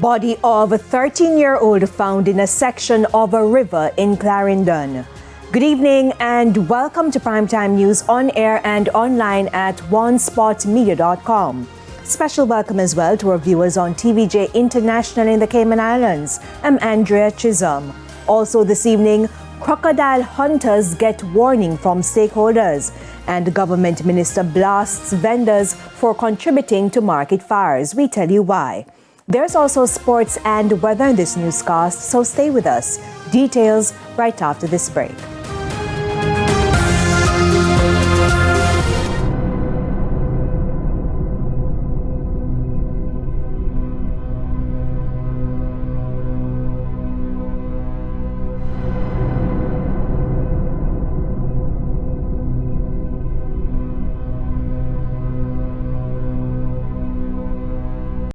Body of a 13-year-old found in a section of a river in Clarendon. Good evening and welcome to Primetime News on air and online at onespotmedia.com. Special welcome as well to our viewers on TVJ International in the Cayman Islands. I'm Andrea Chisholm. Also this evening, crocodile hunters get warning from stakeholders, and government minister blasts vendors for contributing to market fires. We tell you why. There's also sports and weather in this newscast, so stay with us. Details right after this break.